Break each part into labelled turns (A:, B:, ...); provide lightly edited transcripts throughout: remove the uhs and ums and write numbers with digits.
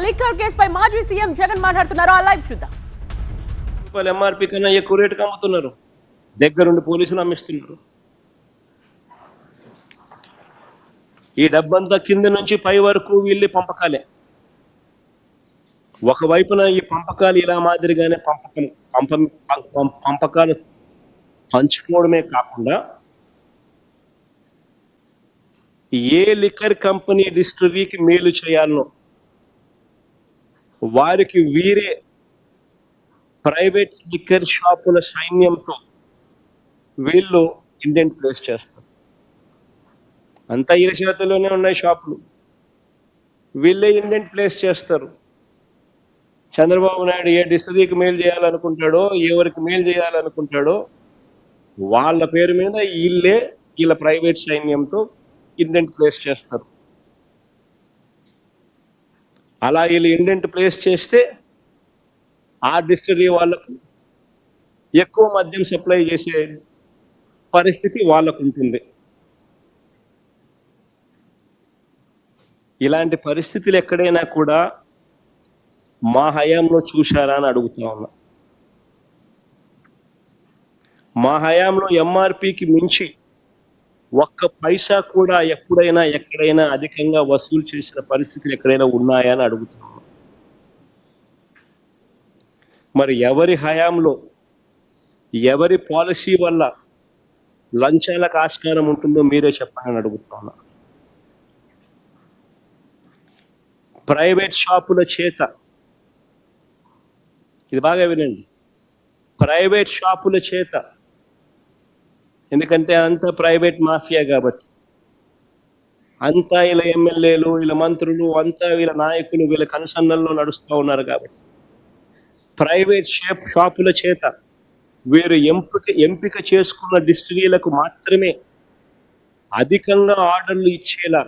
A: Liquor కేసుపై మాజీ CM Jagan మాట్లాడుతున్నారు. ఆ లైవ్ చూద్దాం.
B: ఎంఆర్పీ కన్నా ఎక్కువ రేటుకి అమ్ముతున్నారు, దగ్గరుండి పోలీసులు అమ్మిస్తున్నారు. ఈ డబ్బంతా కింద నుంచి పై వరకు వీళ్ళే పంపకాలే. ఒకవైపున ఈ పంపకాలు ఇలా మాదిరిగానే పంపకాలు పంచుకోవడమే కాకుండా ఏ లిక్కర్ కంపెనీ డిస్ట్రిబ్యూటర్కి మేలు చేయాలనో వారికి వీరే ప్రైవేట్ లిక్కర్ షాపుల సైన్యంతో వీళ్ళు ఇండెంట్ ప్లేస్ చేస్తారు. అంతా వీళ్ళ చేతుల్లోనే ఉన్నాయి షాపులు, వీళ్ళే ఇండెంట్ ప్లేస్ చేస్తారు. చంద్రబాబు నాయుడు ఏ డిస్ట్రిక్ట్కి మేలు చేయాలనుకుంటాడో, ఎవరికి మేలు చేయాలనుకుంటాడో వాళ్ళ పేరు మీద వీళ్ళ ప్రైవేట్ సైన్యంతో ఇండెంట్ ప్లేస్ చేస్తారు. అలా వీళ్ళు ఇండెంట్ ప్లేస్ చేస్తే ఆ డిస్టిలరీ వాళ్ళకు ఎక్కువ మద్యం సప్లై చేసే పరిస్థితి వాళ్ళకు ఉంటుంది. ఇలాంటి పరిస్థితులు ఎక్కడైనా కూడా మా హయాంలో చూశారా అని అడుగుతా ఉన్నా. మా హయాంలో ఎంఆర్పికి మించి ఒక్క పైసా కూడా ఎప్పుడైనా ఎక్కడైనా అధికంగా వసూలు చేసిన పరిస్థితులు ఎక్కడైనా ఉన్నాయా అని అడుగుతా ఉన్నా. మరి ఎవరి హయాంలో ఎవరి పాలసీ వల్ల లంచాలకు ఆస్కారం ఉంటుందో మీరే చెప్పండి అడుగుతా ఉన్నా. ప్రైవేట్ షాపుల చేత, ఇది బాగా వినండి, ప్రైవేట్ షాపుల చేత, ఎందుకంటే అంతా ప్రైవేట్ మాఫియా కాబట్టి, అంతా వీళ్ళ ఎమ్మెల్యేలు, వీళ్ళ మంత్రులు, అంతా వీళ్ళ నాయకులు వీళ్ళ కనుసన్నల్లో నడుస్తూ ఉన్నారు కాబట్టి ప్రైవేట్ షాపుల చేత వీరు ఎంపిక చేసుకున్న డిస్టిలరీలకు మాత్రమే అధికంగా ఆర్డర్లు ఇచ్చేలా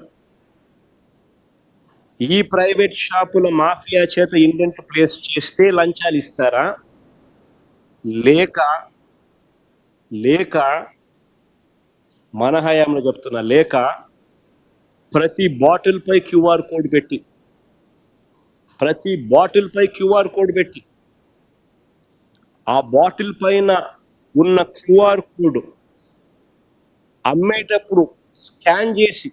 B: ఈ ప్రైవేట్ షాపుల మాఫియా చేత ఇండెంట్ ప్లేస్ చేస్తే లంచాలు ఇస్తారా, లేక మన హయాంలో చెప్తున్నా, లేక ప్రతి బాటిల్ పై క్యూఆర్ కోడ్ పెట్టి ఆ బాటిల్ పైన ఉన్న క్యూఆర్ కోడ్ అమ్మేటప్పుడు స్కాన్ చేసి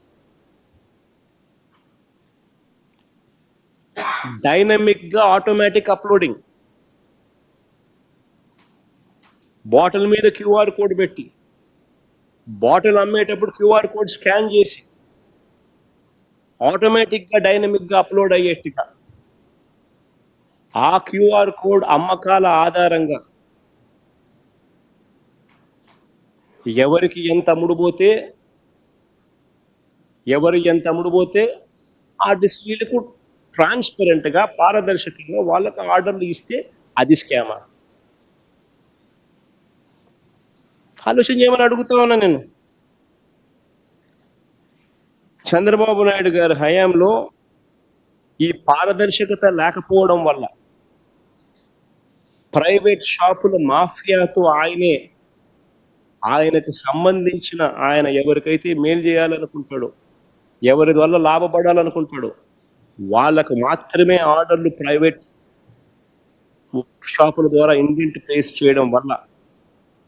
B: డైనమిక్గా ఆటోమేటిక్ అప్లోడింగ్, బాటిల్ మీద క్యూఆర్ కోడ్ పెట్టి బాటిల్ అమ్మేటప్పుడు క్యూఆర్ కోడ్ స్కాన్ చేసి ఆటోమేటిక్గా డైనమిక్గా అప్లోడ్ అయ్యేట్టుగా ఆ క్యూఆర్ కోడ్ అమ్మకాల ఆధారంగా ఎవరికి ఎంత అమ్ముడుపోతే ఆ డిస్ట్రిక్ట్లకు ట్రాన్స్పరెంట్గా పారదర్శకంగా వాళ్ళకు ఆర్డర్లు ఇస్తే అది స్కామా? ఆలోచన చేయమని అడుగుతా ఉన్నా నేను. చంద్రబాబు నాయుడు గారి హయాంలో ఈ పారదర్శకత లేకపోవడం వల్ల ప్రైవేట్ షాపుల మాఫియాతో ఆయనకు సంబంధించిన, ఆయన ఎవరికైతే మేలు చేయాలనుకుంటాడో, ఎవరి వల్ల లాభపడాలనుకుంటాడో వాళ్ళకు మాత్రమే ఆర్డర్లు ప్రైవేట్ షాపుల ద్వారా ఇండెంట్ ప్లేస్ చేయడం వల్ల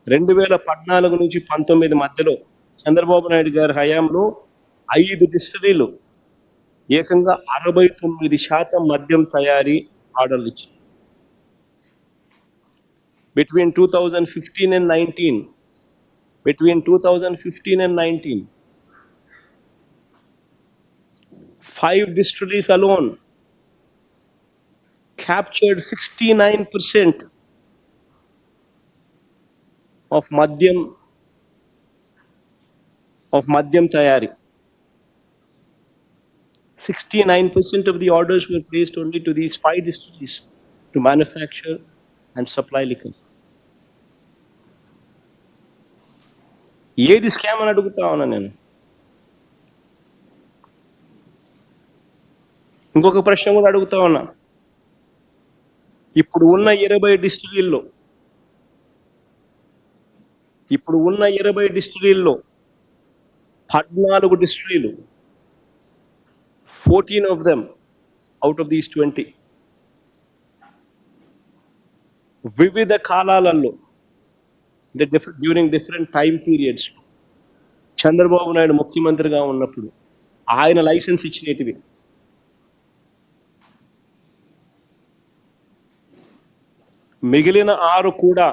B: 2014 నుంచి 19 మధ్యలో చంద్రబాబు నాయుడు గారి హయాంలో 5 డిస్టిలరీలు ఏకంగా 69% మద్యం తయారీ ఆర్డర్లు ఇచ్చాయి. Between 2015 and 19, 5 distilleries alone captured 69% of Madhyam Tayari. 69% of the orders were placed only to these 5 distilleries to manufacture and supply liquor. ఏది స్కామ్ అని అడుగుతా ఉన్నా నేను. ఇంకొక ప్రశ్న కూడా అడుగుతా ఉన్నా. ఇప్పుడు ఉన్న 20 డిస్టిలరీల్లో 14 డిస్టిలరీలు, 14 of them out of these 20 వివిధ కాలాలలో అంటే during different time periods Chandrababu Naidu ముఖ్యమంత్రిగా ఉన్నప్పుడు ఆయన లైసెన్స్ ఇచ్చినటివి. మిగిలిన 6 కూడా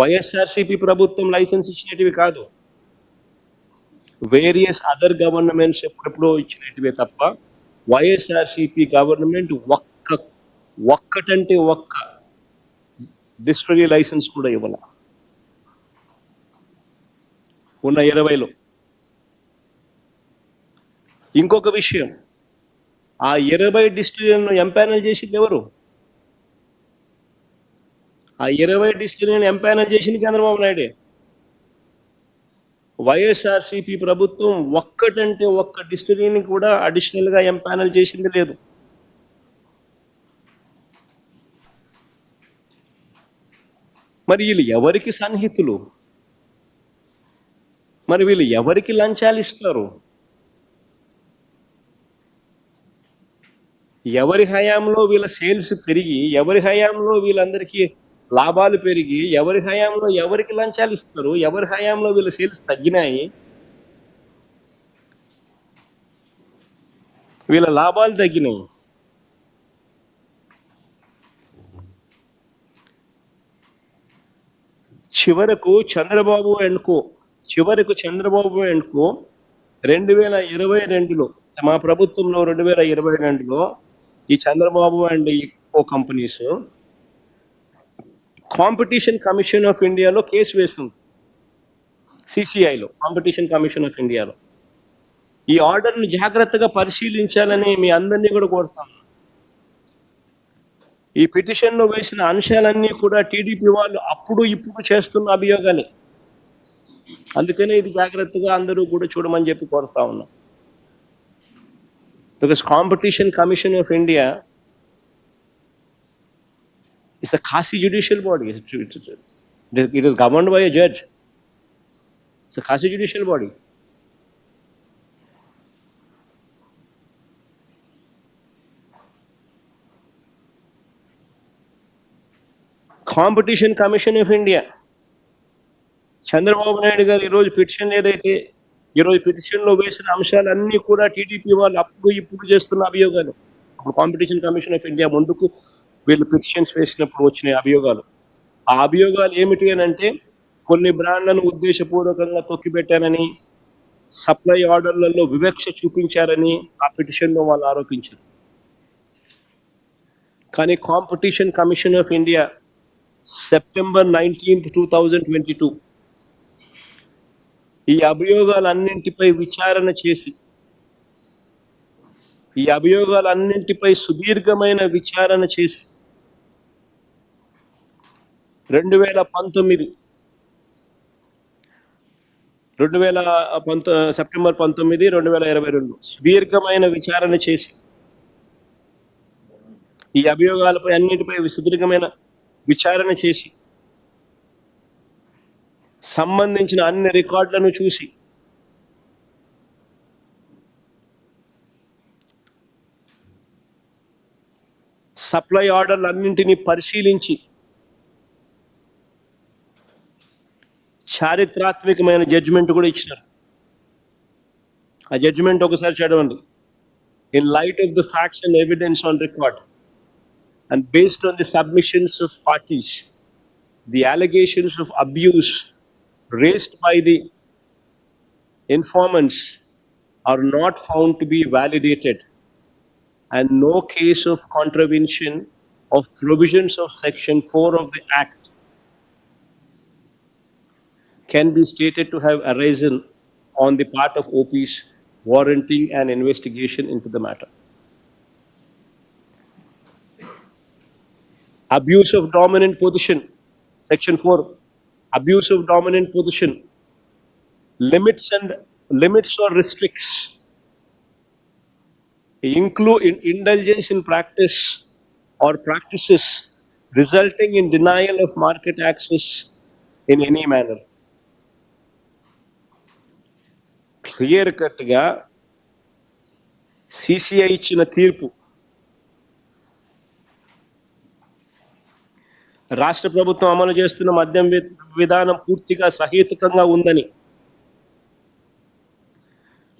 B: వైఎస్ఆర్సీపీ ప్రభుత్వం లైసెన్స్ ఇచ్చినటివి కాదు, వేరియస్ అదర్ గవర్నమెంట్స్ ఎప్పుడెప్పుడో ఇచ్చినటివే తప్ప వైఎస్ఆర్సీపీ గవర్నమెంట్ ఒక్కటంటే ఒక్క డిస్టిలరీ లైసెన్స్ కూడా ఇవ్వాల ఉన్న 20లో. ఇంకొక విషయం, ఆ 20 డిస్టిలరీలను ఎంపానల్ చేసింది ఎవరు? ఆ 20 డిస్టిలరీలను ఎంపానల్ చేసింది చంద్రబాబు నాయుడే. వైఎస్ఆర్సీపీ ప్రభుత్వం ఒక్కటంటే ఒక్క డిస్టిలరీని కూడా అడిషనల్గా ఎంపానల్ చేసింది లేదు. మరి వీళ్ళు ఎవరికి సన్నిహితులు? మరి వీళ్ళు ఎవరికి లంచాలు ఇస్తారు? ఎవరి హయాంలో వీళ్ళ సేల్స్ పెరిగి, ఎవరి హయాంలో వీళ్ళందరికీ లాభాలు పెరిగి, ఎవరి హయాంలో ఎవరికి లంచాలు ఇస్తారు? ఎవరి హయాంలో వీళ్ళ సేల్స్ తగ్గినాయి, వీళ్ళ లాభాలు తగ్గినాయి? చివరకు చంద్రబాబు అండ్ కో 2022లో మా ప్రభుత్వంలో 2022లో ఈ చంద్రబాబు అండ్ ఈ కో కంపెనీస్ కాంపిటీషన్ కమిషన్ ఆఫ్ ఇండియాలో కేసు వేసింది. సిసిఐలో, కాంపిటీషన్ కమిషన్ ఆఫ్ ఇండియాలో. ఈ ఆర్డర్ను జాగ్రత్తగా పరిశీలించాలని మీ అందరినీ కూడా కోరుతాను. ఈ పిటిషన్లో వేసిన అంశాలన్నీ కూడా టీడీపీ వాళ్ళు అప్పుడు ఇప్పుడు చేస్తున్న అభియోగాలే. అందుకనే ఇది జాగ్రత్తగా అందరూ కూడా చూడమని చెప్పి కోరుతా ఉన్నాం. Because competition commission of India is a quasi judicial body. It is governed by a judge. It's a quasi judicial body. Competition commission of India Chandrababu Naidu గారు ఈరోజు పిటిషన్ ఏదైతే ఈరోజు పిటిషన్లో వేసిన అంశాలన్నీ కూడా టీడీపీ వాళ్ళు అప్పుడు ఇప్పుడు చేస్తున్న అభియోగాలు. అప్పుడు కాంపిటీషన్ కమిషన్ ఆఫ్ ఇండియా ముందుకు వీళ్ళు పిటిషన్స్ వేసినప్పుడు వచ్చిన అభియోగాలు. ఆ అభియోగాలు ఏమిటి అని అంటే, కొన్ని బ్రాండ్లను ఉద్దేశపూర్వకంగా తొక్కిపెట్టారని, సప్లై ఆర్డర్లలో వివక్ష చూపించారని ఆ పిటిషన్లో వాళ్ళు ఆరోపించారు. కానీ competition commission of India September 19, 2022 ఈ అభియోగాలన్నింటిపై విచారణ చేసి, ఈ అభియోగాలన్నింటిపై సుదీర్ఘమైన విచారణ చేసి 2019 సెప్టెంబర్ 19, 2022 సుదీర్ఘమైన విచారణ చేసి ఈ అభియోగాలపై అన్నిటిపై సుదీర్ఘమైన విచారణ చేసి సంబంధించిన అన్ని రికార్డులను చూసి సప్లై ఆర్డర్లన్నింటినీ పరిశీలించి చారిత్రాత్మకమైన జడ్జిమెంట్ కూడా ఇచ్చినారు. ఆ జడ్జిమెంట్ ఒకసారి చదవండి. In light of the facts and evidence on record and based on the submissions of parties, the allegations of abuse raised by the informants are not found to be validated, and no case of contravention of provisions of Section 4 of the Act can be stated to have arisen on the part of OPs warranting an investigation into the matter. Abuse of dominant position, Section 4, abuse of dominant position, limits or restricts, include indulgence in practice or practices resulting in denial of market access in any manner. Clear cut ga CCI ఇచ్చిన తీర్పు రాష్ట్ర ప్రభుత్వం అమలు చేస్తున్న మద్యం విధానం పూర్తిగా సహేతుకంగా ఉందని,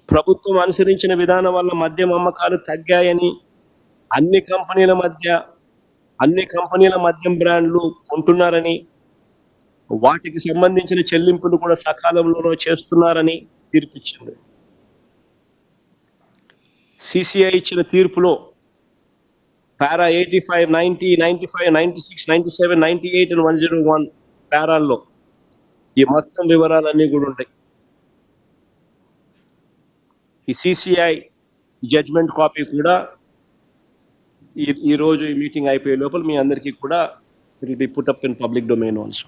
B: ప్రభుత్వం అనుసరించిన విధానం వల్ల మద్యం అమ్మకాలు తగ్గాయని, అన్ని కంపెనీల మద్యం బ్రాండ్లు కొంటున్నారని, వాటికి సంబంధించిన చెల్లింపులు కూడా సకాలంలో చేస్తున్నారని తీర్పిచ్చింది. సిసిఐ ఇచ్చిన తీర్పులో పారా 85, 90, 95, 96, 97, 98 అండ్ 101 పారాల్లో ఈ మొత్తం వివరాలన్నీ కూడా ఉంటాయి. ఈ సిసిఐ జడ్జ్మెంట్ కాపీ కూడా ఈరోజు ఈ మీటింగ్ అయిపోయే లోపల మీ అందరికీ కూడా it will be put up in public domain also.